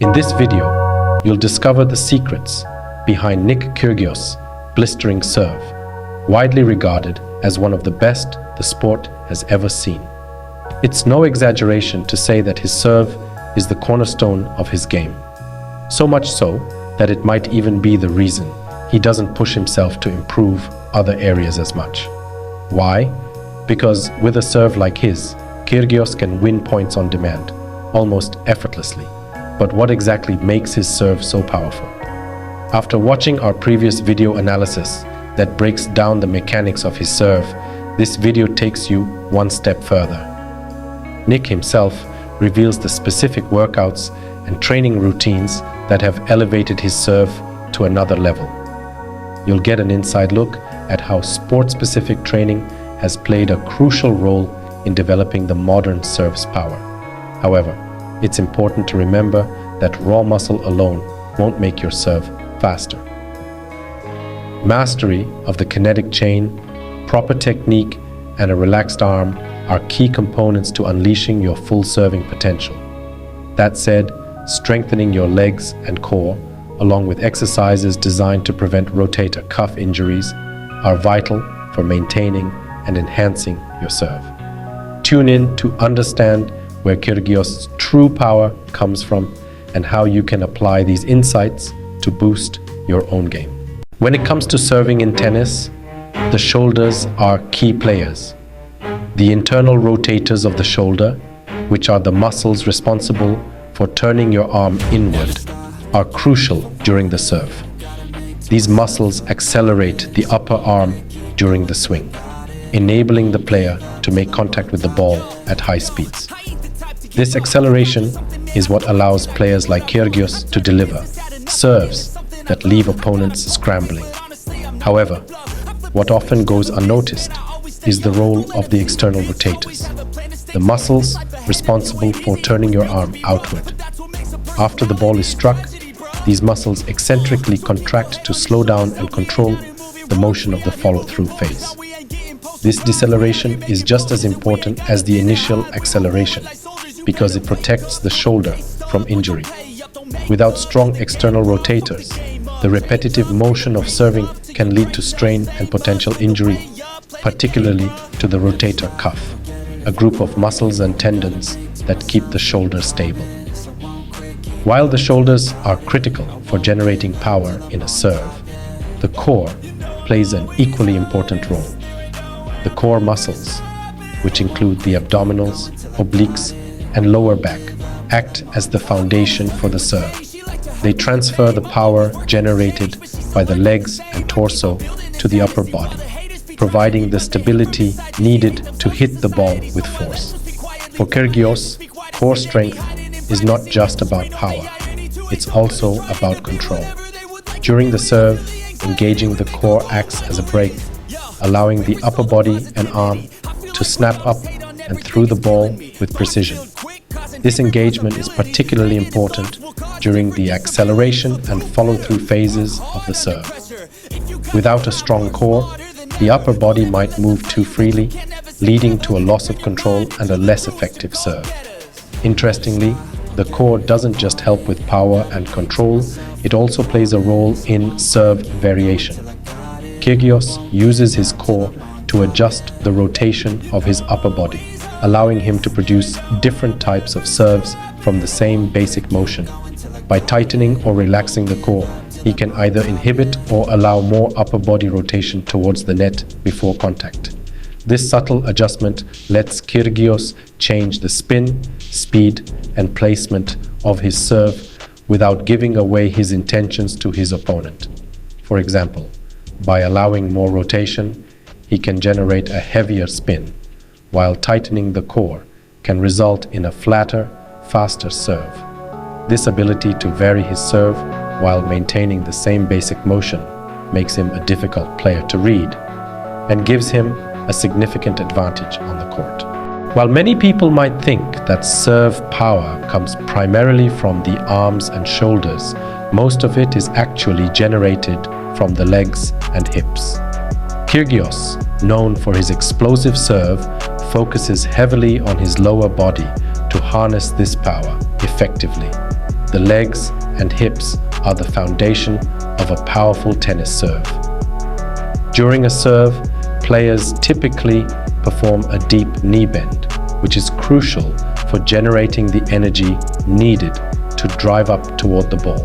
In this video, you'll discover the secrets behind Nick Kyrgios' blistering serve, widely regarded as one of the best the sport has ever seen. It's no exaggeration to say that his serve is the cornerstone of his game. So much so that it might even be the reason he doesn't push himself to improve other areas as much. Why? Because with a serve like his, Kyrgios can win points on demand, almost effortlessly. But what exactly makes his serve so powerful? After watching our previous video analysis that breaks down the mechanics of his serve, this video takes you one step further. Nick himself reveals the specific workouts and training routines that have elevated his serve to another level. You'll get an inside look at how sport-specific training has played a crucial role in developing the modern serve's power. However, it's important to remember that raw muscle alone won't make your serve faster. Mastery of the kinetic chain, proper technique, and a relaxed arm are key components to unleashing your full serving potential. That said, strengthening your legs and core, along with exercises designed to prevent rotator cuff injuries, are vital for maintaining and enhancing your serve. Tune in to understand where Kyrgios' true power comes from and how you can apply these insights to boost your own game. When it comes to serving in tennis, the shoulders are key players. The internal rotators of the shoulder, which are the muscles responsible for turning your arm inward, are crucial during the serve. These muscles accelerate the upper arm during the swing, enabling the player to make contact with the ball at high speeds. This acceleration is what allows players like Kyrgios to deliver serves that leave opponents scrambling. However, what often goes unnoticed is the role of the external rotators, the muscles responsible for turning your arm outward. After the ball is struck, these muscles eccentrically contract to slow down and control the motion of the follow-through phase. This deceleration is just as important as the initial acceleration because it protects the shoulder from injury. Without strong external rotators, the repetitive motion of serving can lead to strain and potential injury, particularly to the rotator cuff, a group of muscles and tendons that keep the shoulder stable. While the shoulders are critical for generating power in a serve, the core plays an equally important role. The core muscles, which include the abdominals, obliques, and lower back, act as the foundation for the serve. They transfer the power generated by the legs and torso to the upper body, providing the stability needed to hit the ball with force. For Kyrgios, core strength is not just about power, it's also about control. During the serve, engaging the core acts as a brake, allowing the upper body and arm to snap up and through the ball with precision. This engagement is particularly important during the acceleration and follow-through phases of the serve. Without a strong core, the upper body might move too freely, leading to a loss of control and a less effective serve. Interestingly, the core doesn't just help with power and control, it also plays a role in serve variation. Kyrgios uses his core to adjust the rotation of his upper body, allowing him to produce different types of serves from the same basic motion. By tightening or relaxing the core, he can either inhibit or allow more upper body rotation towards the net before contact. This subtle adjustment lets Kyrgios change the spin, speed, and placement of his serve without giving away his intentions to his opponent. For example, by allowing more rotation, he can generate a heavier spin, while tightening the core can result in a flatter, faster serve. This ability to vary his serve while maintaining the same basic motion makes him a difficult player to read and gives him a significant advantage on the court. While many people might think that serve power comes primarily from the arms and shoulders, most of it is actually generated from the legs and hips. Kyrgios, known for his explosive serve, focuses heavily on his lower body to harness this power effectively. The legs and hips are the foundation of a powerful tennis serve. During a serve, players typically perform a deep knee bend, which is crucial for generating the energy needed to drive up toward the ball.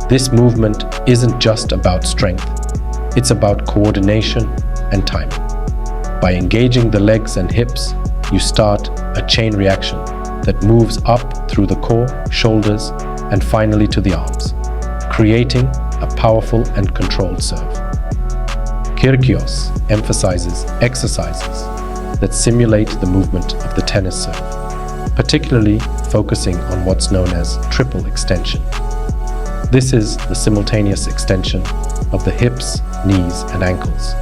This movement isn't just about strength, it's about coordination and timing. By engaging the legs and hips, you start a chain reaction that moves up through the core, shoulders, and finally to the arms, creating a powerful and controlled serve. Kyrgios emphasizes exercises that simulate the movement of the tennis serve, particularly focusing on what's known as triple extension. This is the simultaneous extension of the hips, knees, and ankles,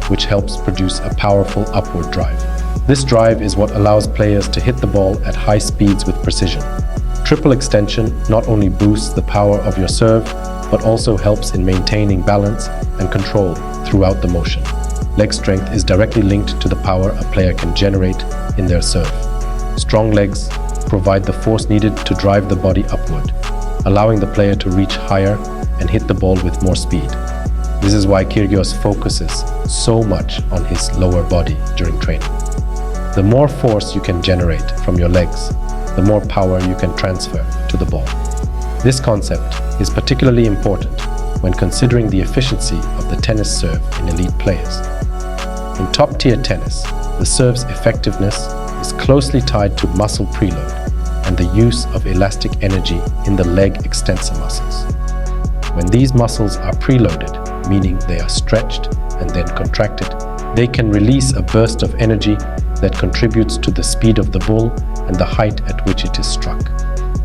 which helps produce a powerful upward drive. This drive is what allows players to hit the ball at high speeds with precision. Triple extension not only boosts the power of your serve, but also helps in maintaining balance and control throughout the motion. Leg strength is directly linked to the power a player can generate in their serve. Strong legs provide the force needed to drive the body upward, allowing the player to reach higher and hit the ball with more speed. This is why Kyrgios focuses so much on his lower body during training. The more force you can generate from your legs, the more power you can transfer to the ball. This concept is particularly important when considering the efficiency of the tennis serve in elite players. In top-tier tennis, the serve's effectiveness is closely tied to muscle preload and the use of elastic energy in the leg extensor muscles. When these muscles are preloaded, meaning they are stretched and then contracted, they can release a burst of energy that contributes to the speed of the ball and the height at which it is struck.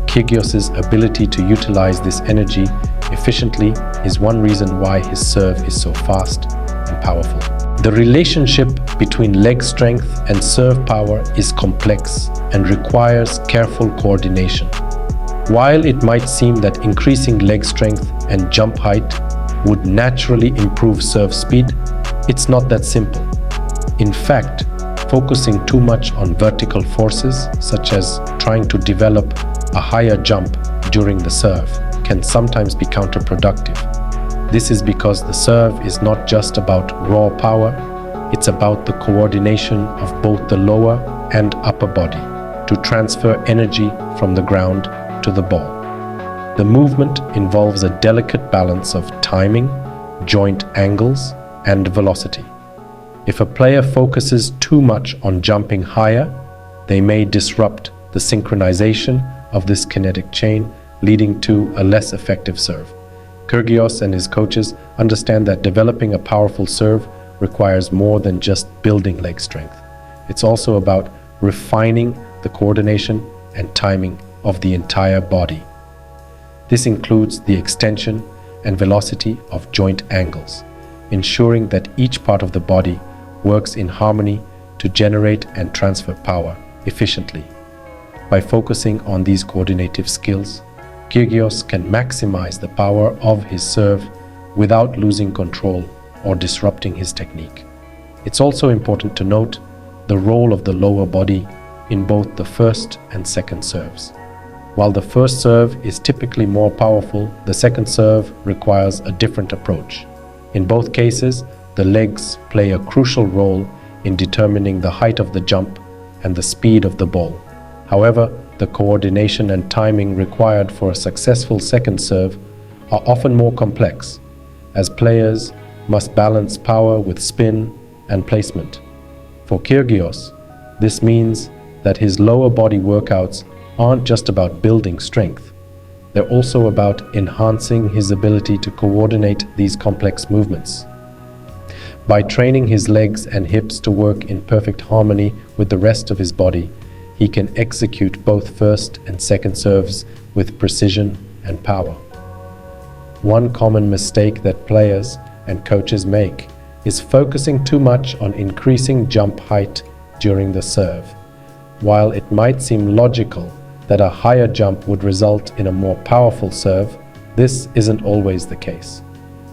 Kyrgios' ability to utilize this energy efficiently is one reason why his serve is so fast and powerful. The relationship between leg strength and serve power is complex and requires careful coordination. While it might seem that increasing leg strength and jump height would naturally improve serve speed, it's not that simple. In fact, focusing too much on vertical forces, such as trying to develop a higher jump during the serve, can sometimes be counterproductive. This is because the serve is not just about raw power, it's about the coordination of both the lower and upper body to transfer energy from the ground to the ball. The movement involves a delicate balance of timing, joint angles, and velocity. If a player focuses too much on jumping higher, they may disrupt the synchronization of this kinetic chain, leading to a less effective serve. Kyrgios and his coaches understand that developing a powerful serve requires more than just building leg strength. It's also about refining the coordination and timing of the entire body. This includes the extension and velocity of joint angles, ensuring that each part of the body works in harmony to generate and transfer power efficiently. By focusing on these coordinative skills, Kyrgios can maximize the power of his serve without losing control or disrupting his technique. It's also important to note the role of the lower body in both the first and second serves. While the first serve is typically more powerful, the second serve requires a different approach. In both cases, the legs play a crucial role in determining the height of the jump and the speed of the ball. However, the coordination and timing required for a successful second serve are often more complex, as players must balance power with spin and placement. For Kyrgios, this means that his lower body workouts aren't just about building strength. They're also about enhancing his ability to coordinate these complex movements. By training his legs and hips to work in perfect harmony with the rest of his body, he can execute both first and second serves with precision and power. One common mistake that players and coaches make is focusing too much on increasing jump height during the serve. While it might seem logical that a higher jump would result in a more powerful serve, this isn't always the case.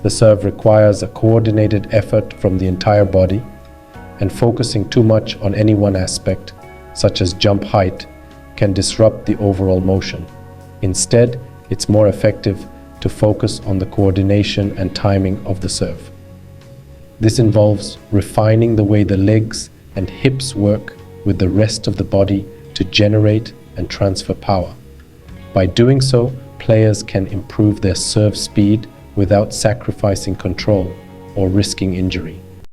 The serve requires a coordinated effort from the entire body, and focusing too much on any one aspect, such as jump height, can disrupt the overall motion. Instead, it's more effective to focus on the coordination and timing of the serve. This involves refining the way the legs and hips work with the rest of the body to generate and transfer power. By doing so, players can improve their serve speed without sacrificing control or risking injury.